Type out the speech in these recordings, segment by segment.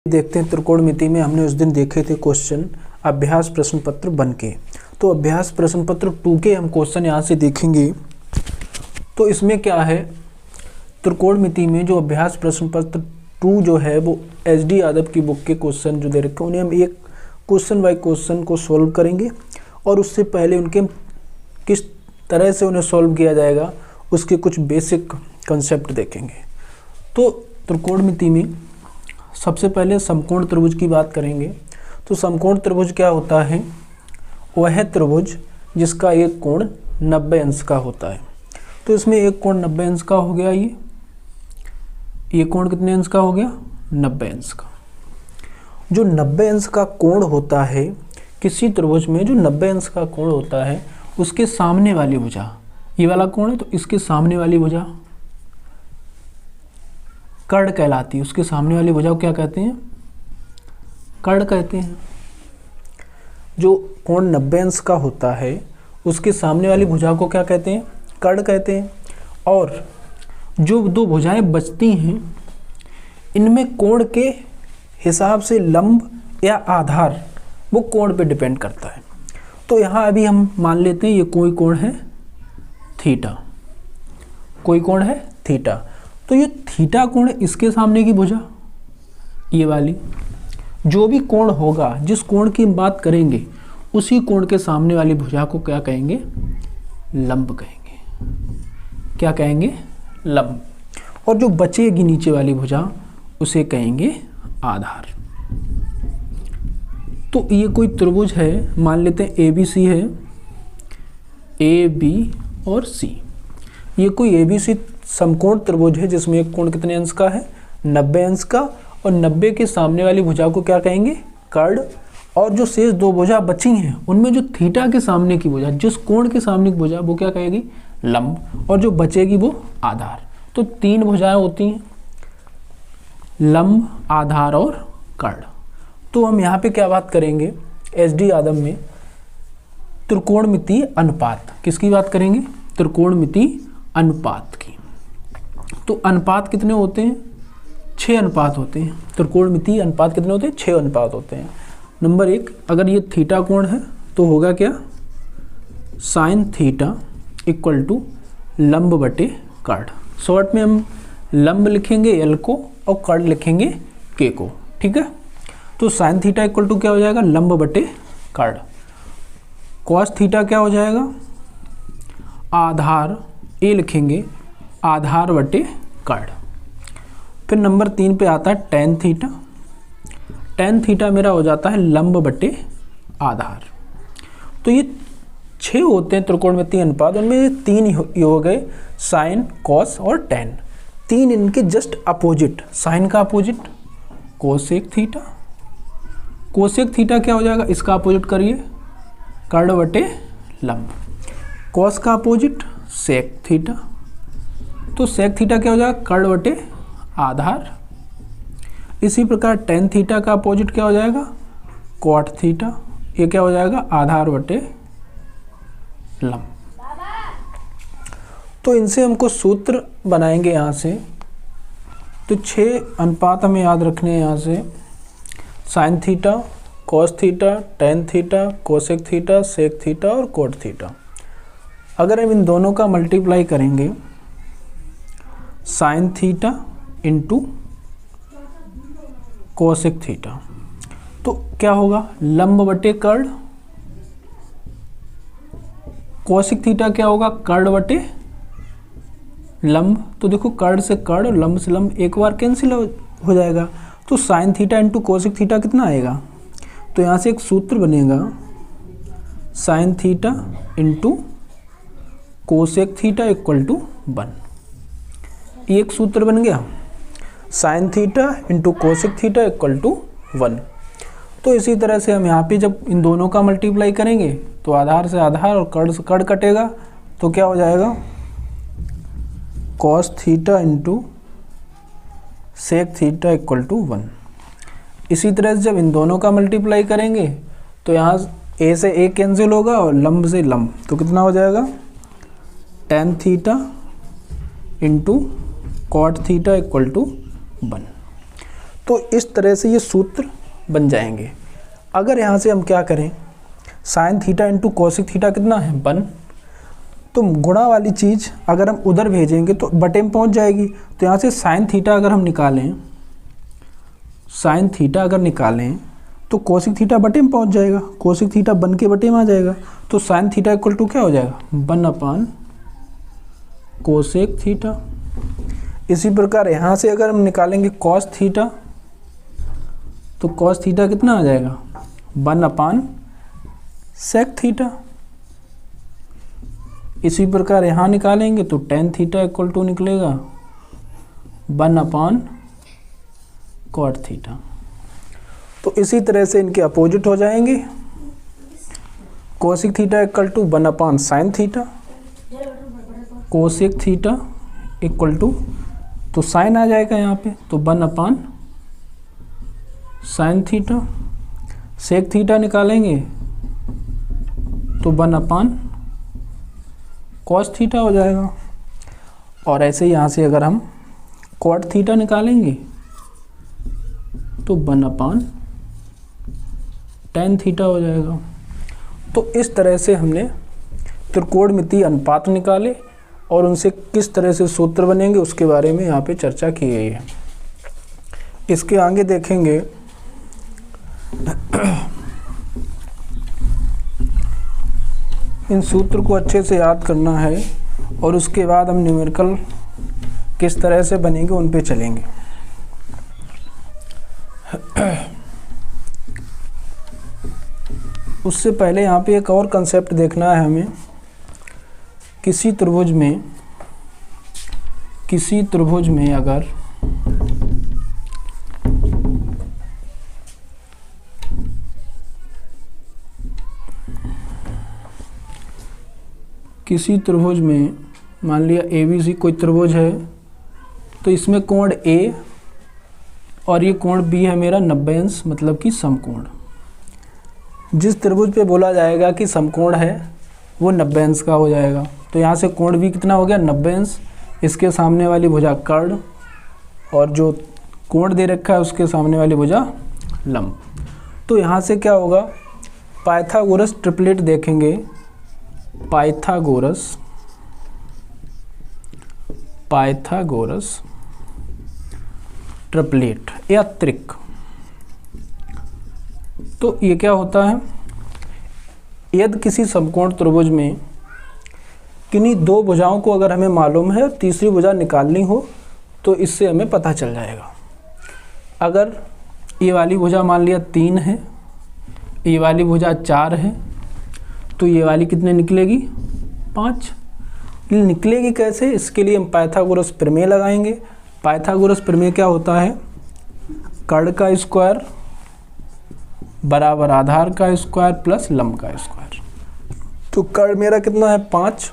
देखते हैं त्रिकोणमिति में हमने उस दिन देखे थे क्वेश्चन अभ्यास प्रश्न पत्र बन के। तो अभ्यास प्रश्न पत्र 2 के हम क्वेश्चन यहाँ से देखेंगे। तो इसमें क्या है, त्रिकोणमिति में जो अभ्यास प्रश्न पत्र 2 जो है वो एच.डी. यादव की बुक के क्वेश्चन जो दे रखे उन्हें हम एक क्वेश्चन बाय क्वेश्चन को सॉल्व करेंगे और उससे पहले उनके किस तरह से उन्हें सॉल्व किया जाएगा उसके कुछ बेसिक कंसेप्ट देखेंगे। तो त्रिकोणमिति में सबसे पहले समकोण त्रिभुज की बात करेंगे। तो समकोण त्रिभुज क्या होता है, वह त्रिभुज जिसका एक कोण 90 अंश का होता है। तो इसमें एक कोण 90 अंश का हो गया, ये कोण कितने अंश का हो गया, 90 अंश का। जो 90 अंश का कोण होता है किसी त्रिभुज में, जो 90 अंश का कोण होता है उसके सामने वाली भुजा, ये वाला कोण है तो इसके सामने वाली भुजा कर्ण कहलाती है। उसके सामने वाली भुजा को क्या कहते हैं, कर्ण कहते हैं। जो कोण 90 अंश का होता है उसके सामने वाली भुजा को क्या कहते हैं, कर्ण कहते हैं। और जो दो भुजाएं बचती हैं इनमें कोण के हिसाब से लंब या आधार वो कोण पे डिपेंड करता है। तो यहाँ अभी हम मान लेते हैं ये कोई कोण है थीटा, कोई कोण है थीटा। तो ये थीटा कोण है, इसके सामने की भुजा ये वाली, जो भी कोण होगा जिस कोण की हम बात करेंगे उसी कोण के सामने वाली भुजा को क्या कहेंगे, लंब कहेंगे। क्या कहेंगे, लंब। और जो बचेगी नीचे वाली भुजा उसे कहेंगे आधार। तो ये कोई त्रिभुज है, मान लेते हैं ए बी सी है, ए बी और सी। ये कोई ए बी सी समकोण त्रिभुज है जिसमें एक कोण कितने अंश का है, 90 अंश का। और 90 के सामने वाली भुजा को क्या कहेंगे, कर्ण। और जो शेष दो भुजा बची हैं उनमें जो थीटा के सामने की भुजा, जिस कोण के सामने की भुजा वो क्या कहेगी, लंब। और जो बचेगी वो आधार। तो 3 भुजाएं होती हैं, लंब, आधार और कर्ण। तो हम यहाँ पे क्या बात करेंगे, एच.डी. यादव में त्रिकोणमिति अनुपात, किसकी बात करेंगे, त्रिकोणमिति अनुपात की। तो अनुपात कितने होते हैं, 6 अनुपात होते हैं। त्रिकोणमिति अनुपात कितने होते हैं, 6 अनुपात होते हैं। नंबर 1, अगर ये थीटा कोण है तो होगा क्या, साइन थीटा इक्वल टू लंब बटे कर्ण। शॉर्ट में हम लंब लिखेंगे एल को और कर्ण लिखेंगे के को, ठीक है। तो साइन थीटा इक्वल टू क्या हो जाएगा, लंब बटे कर्ण। कॉस थीटा क्या हो जाएगा, आधार, ए लिखेंगे आधार बटे कर्ण। फिर नंबर 3 पे आता है टेन थीटा। टेन थीटा मेरा हो जाता है लंब बटे आधार। तो ये 6 होते हैं त्रिकोणमिति अनुपात, उनमें 3 ये हो गए, साइन, कॉस और टेन। 3 इनके जस्ट अपोजिट, साइन का opposite cosec theta. Cosec theta क्या हो जाएगा, इसका अपोजिट करिए, कर्ण बटे लंब। कॉस का अपोजिट सेक थीटा। तो सेक थीटा क्या हो जाएगा, कर्ण बटे आधार। इसी प्रकार टेन थीटा का अपोजिट क्या हो जाएगा, कॉट थीटा। ये क्या हो जाएगा, आधार बटे लंब। तो इनसे हमको सूत्र बनाएंगे यहाँ से। तो 6 अनुपात हमें याद रखने हैं यहाँ से, sine theta, cos theta, tan theta, cosec theta, sec theta और कॉट थीटा। अगर हम इन दोनों का मल्टीप्लाई करेंगे, sine theta into cosec theta, तो क्या होगा, लंब बटे कर्ण। कोसेक थीटा क्या होगा, कर्ण बटे लंब। तो देखो कर्ण से कर्ण और लंब से लंब एक बार कैंसिल हो जाएगा। तो sine theta into cosec theta कितना आएगा, तो यहाँ से एक सूत्र बनेगा, sine theta into cosec theta equal to 1। एक सूत्र बन गया, sine theta into cosec theta equal to 1। तो इसी तरह से हम यहाँ पे जब इन दोनों का मल्टीप्लाई करेंगे तो आधार से आधार और कर्ण से कर्ण कटेगा, तो क्या हो जाएगा, cos theta into sec theta equal to 1। इसी तरह से जब इन दोनों का मल्टीप्लाई करेंगे तो यहाँ ए से ए कैंसिल होगा और लंब से लंब, तो कितना हो जाएगा, tan theta into cot theta equal to 1। तो इस तरह से ये सूत्र बन जाएंगे। अगर यहाँ से हम क्या करें, sign theta into cosec theta कितना है 1, तो गुणा वाली चीज़ अगर हम उधर भेजेंगे तो बटे में पहुँच जाएगी। तो यहाँ से साइन थीटा अगर हम निकालें, साइन थीटा अगर निकालें तो कोसिक थीटा बटे में पहुँच जाएगा, कोसिक थीटा 1 के बटे में आ जाएगा। तो साइन थीटा इक्वल टू क्या हो जाएगा 1 अपान कोसेक थीटा। इसी प्रकार यहाँ से अगर हम निकालेंगे कॉस थीटा, तो कॉस थीटा कितना आ जाएगा 1 अपान सेक थीटा। इसी प्रकार यहाँ निकालेंगे तो टेन थीटा इक्वल टू निकलेगा 1 अपान कॉट थीटा। तो इसी तरह से इनके अपोजिट हो जाएंगे। Cosec theta equal to 1 upon sine theta, cosec theta equal to, तो साइन आ जाएगा यहाँ पे, तो 1 upon sine theta. Sec theta निकालेंगे तो 1 अपान कॉस थीटा हो जाएगा। और ऐसे यहाँ से अगर हम कॉट थीटा निकालेंगे तो 1 अपान टेन थीटा हो जाएगा। तो इस तरह से हमने त्रिकोणमितीय अनुपात निकाले और उनसे किस तरह से सूत्र बनेंगे उसके बारे में यहाँ पे चर्चा की गई है। इसके आगे देखेंगे इन सूत्र को अच्छे से याद करना है और उसके बाद हम न्यूमेरिकल किस तरह से बनेंगे उन पे चलेंगे। उससे पहले यहाँ पे एक और कंसेप्ट देखना है हमें। किसी त्रिभुज में अगर किसी त्रिभुज में मान लिया ABC कोई त्रिभुज है, तो इसमें कोण A और ये कोण B है मेरा 90 अंश, मतलब कि समकोण। जिस त्रिभुज पे बोला जाएगा कि समकोण है वो 90 अंश का हो जाएगा। तो यहाँ से कोण भी कितना हो गया 90 अंश, इसके सामने वाली भुजा कर्ण और जो कोण दे रखा है उसके सामने वाली भुजा लंब। तो यहाँ से क्या होगा, पाइथागोरस ट्रिपलेट देखेंगे, पाइथागोरस ट्रिपलेट या त्रिक। तो ये क्या होता है, यदि किसी समकोण त्रिभुज में किन्हीं दो भुजाओं को अगर हमें मालूम है और तीसरी भुजा निकालनी हो तो इससे हमें पता चल जाएगा। अगर ये वाली भुजा मान लिया 3 है, ये वाली भुजा 4 है, तो ये वाली कितने निकलेगी 5। निकलेगी कैसे, इसके लिए हम पाइथागोरस प्रमेय लगाएंगे। पाइथागोरस प्रमेय क्या होता है, कर्ण का स्क्वायर बराबर आधार का स्क्वायर प्लस लंब का स्क्वायर। तो कर्ण मेरा कितना है 5।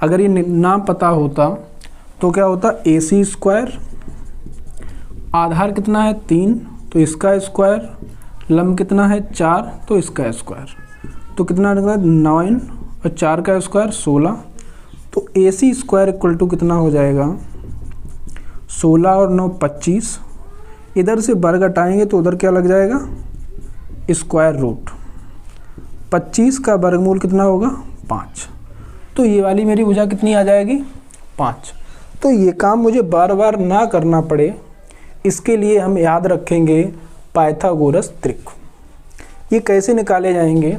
अगर ये ना पता होता तो क्या होता AC स्क्वायर, आधार कितना है 3 तो इसका स्क्वायर, लंब कितना है 4 तो इसका स्क्वायर। तो कितना निकला 9 और 4 का स्क्वायर 16। तो AC स्क्वायर इक्वल टू कितना हो जाएगा 16 और 9 25। इधर से वर्ग हटाएंगे तो उधर क्या लग जाएगा स्क्वायर रूट। 25 का वर्गमूल कितना होगा 5। तो ये वाली मेरी भुजा कितनी आ जाएगी 5। तो ये काम मुझे बार बार ना करना पड़े इसके लिए हम याद रखेंगे पाइथागोरस त्रिक। ये कैसे निकाले जाएंगे,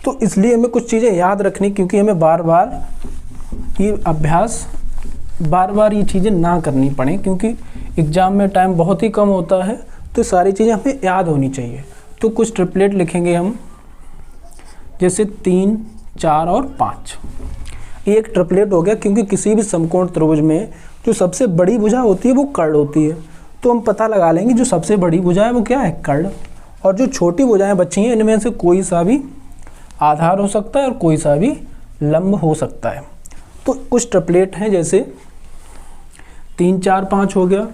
तो इसलिए हमें कुछ चीज़ें याद रखनी, क्योंकि हमें बार बार ये अभ्यास ये चीज़ें ना करनी पड़े, क्योंकि एग्ज़ाम में टाइम बहुत ही कम होता है। तो सारी चीज़ें हमें याद होनी चाहिए। तो कुछ ट्रिपलेट लिखेंगे हम, जैसे 3, 4 और 5। एक ट्रिपलेट हो गया, क्योंकि किसी भी समकोण त्रिभुज में जो सबसे बड़ी भुजा होती है वो कर्ण होती है। तो हम पता लगा लेंगे जो सबसे बड़ी भुजा है वो क्या है कर्ण, और जो छोटी भुजाएं बची हैं इनमें से कोई सा भी आधार हो सकता है और कोई सा भी लंब हो सकता है। तो कुछ ट्रिपलेट हैं, जैसे 3, 4, 5 हो गया,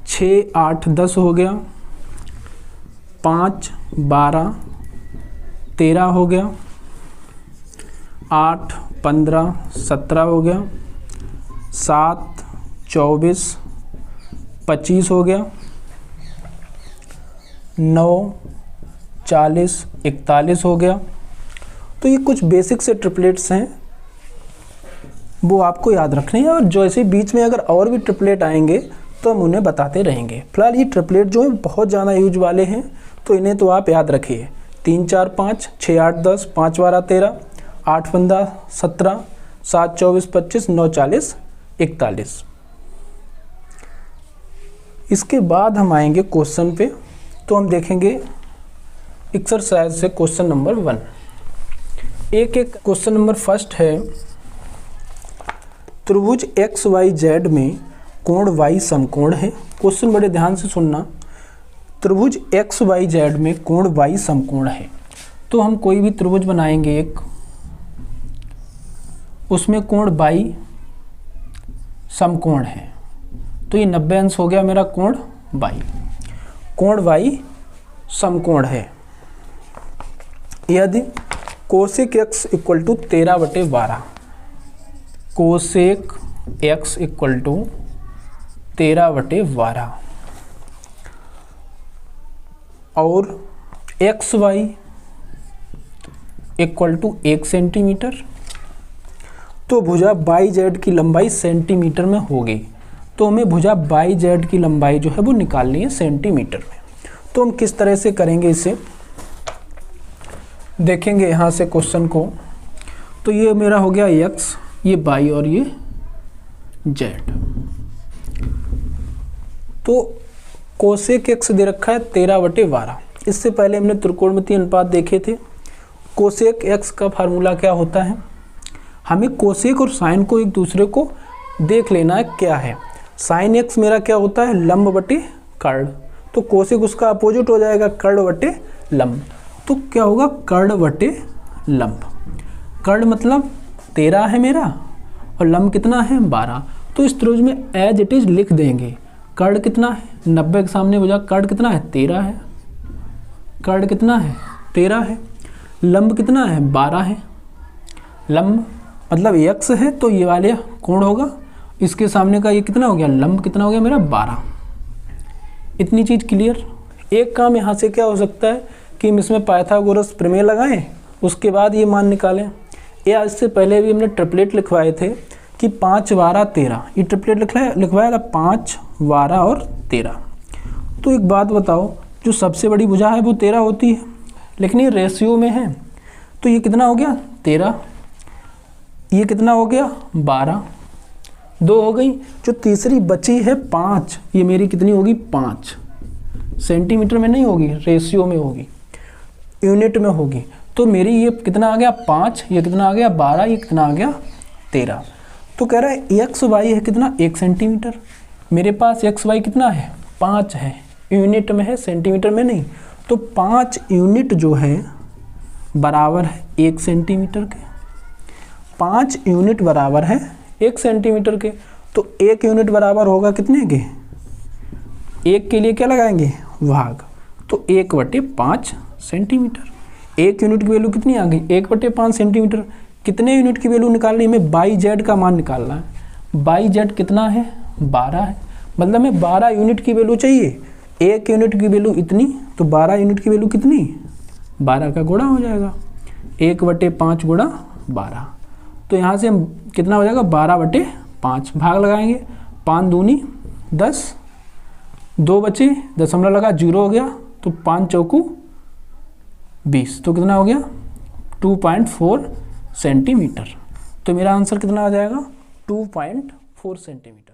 6, 8, 10 हो गया, 5, 12, 13 हो गया, 8, 15, 17 हो गया, 7, 24, 25 हो गया, 9, 40, 41 हो गया। तो ये कुछ बेसिक से ट्रिपलेट्स हैं, वो आपको याद रखने हैं, और जैसे बीच में अगर और भी ट्रिपलेट आएंगे तो हम उन्हें बताते रहेंगे। फिलहाल ये ट्रिपलेट जो है बहुत ज़्यादा यूज वाले हैं, तो इन्हें तो आप याद रखिए। 3, 4, 5, 6, 8, 10, 5, 12, 13, 8, 15, 17, 7, 24, 25, 9, 40, 41। इसके बाद हम आएंगे क्वेश्चन पे, तो हम देखेंगे एक्सरसाइज से क्वेश्चन नंबर 1। एक क्वेश्चन नंबर फर्स्ट है, त्रिभुज XYZ में कोण Y समकोण है। क्वेश्चन बड़े ध्यान से सुनना। त्रिभुज XYZ में कोण Y समकोण है। तो हम कोई भी त्रिभुज बनाएंगे एक, उसमें कोण Y समकोण है, तो ये 90 अंश हो गया मेरा कोण Y। कोण Y समकोण है यदि cosec x equal to 13/12, cosec x equal to 13/12 और XY इक्वल टू 1 सेंटीमीटर, तो भुजा YZ की लंबाई सेंटीमीटर में होगी। तो हमें भुजा YZ की लंबाई जो है वो निकालनी है सेंटीमीटर में। तो हम किस तरह से करेंगे इसे, देखेंगे यहाँ से क्वेश्चन को। तो ये मेरा हो गया x, ये y और ये z। तो कोसेक x दे रखा है 13/12। इससे पहले हमने त्रिकोणमितीय अनुपात देखे थे। कोसेक x का फार्मूला क्या होता है, हमें कोसेक और साइन को एक दूसरे को देख लेना है क्या है। साइन x मेरा क्या होता है, लंब बटे कर्ण, तो कोसेक उसका अपोजिट हो जाएगा, कर्ण बटे लंब। तो क्या होगा, कर्ण बटे लंब। कर्ण मतलब 13 है मेरा और लंब कितना है 12। तो इस त्रिभुज में एज इट इज लिख देंगे। कर्ण कितना है, 90 के सामने भुजा कर्ण कितना है 13 है, कर्ण कितना है 13 है, लंब कितना है 12 है। लंब मतलब x है, तो ये वाले कोण होगा, इसके सामने का ये कितना हो गया, लंब कितना हो गया मेरा 12। इतनी चीज़ क्लियर। एक काम यहाँ से क्या हो सकता है कि हम इसमें पाइथागोरस प्रमेय लगाएं, उसके बाद ये मान निकालें। या इससे पहले भी हमने ट्रिपलेट लिखवाए थे कि 5, 12, 13, ये ट्रिपलेट लिखवाया था 5, 12 और 13। तो एक बात बताओ, जो सबसे बड़ी भुजा है वो 13 होती है, लेकिन ये रेशियो में है, तो ये कितना हो गया 13, ये कितना हो गया 12, 2 हो गई। जो तीसरी बची है 5, ये मेरी कितनी होगी 5, सेंटीमीटर में नहीं होगी, रेशियो में होगी, यूनिट में होगी। तो मेरी ये कितना आ गया 5, ये कितना आ गया 12, ये कितना आ गया 13। तो कह रहा है XY है कितना 1 सेंटीमीटर, मेरे पास XY कितना है 5 है, यूनिट में है, सेंटीमीटर में नहीं। तो 5 यूनिट जो है बराबर है 1 सेंटीमीटर के, 5 यूनिट बराबर है 1 सेंटीमीटर के। तो 1 यूनिट बराबर होगा कितने के, 1 के लिए क्या लगाएंगे भाग, तो 1/5 सेंटीमीटर। 1 यूनिट की वैल्यू कितनी आ गई 1/5 सेंटीमीटर। कितने यूनिट की वैल्यू निकालनी है, हमें YZ का मान निकालना है। YZ कितना है 12 है, मतलब हमें 12 यूनिट की वैल्यू चाहिए। 1 यूनिट की वैल्यू इतनी, तो 12 यूनिट की वैल्यू कितनी, 12 का गुणा हो जाएगा, 1/5 गुणा 12। तो यहाँ से हम कितना हो जाएगा 12/5, भाग लगाएंगे, 5 दूनी 10, 2 बचे, दशमलव लगा 0 हो गया, तो 5 चौकू 20, तो कितना हो गया 2.4 सेंटीमीटर। तो मेरा आंसर कितना आ जाएगा 2.4 सेंटीमीटर।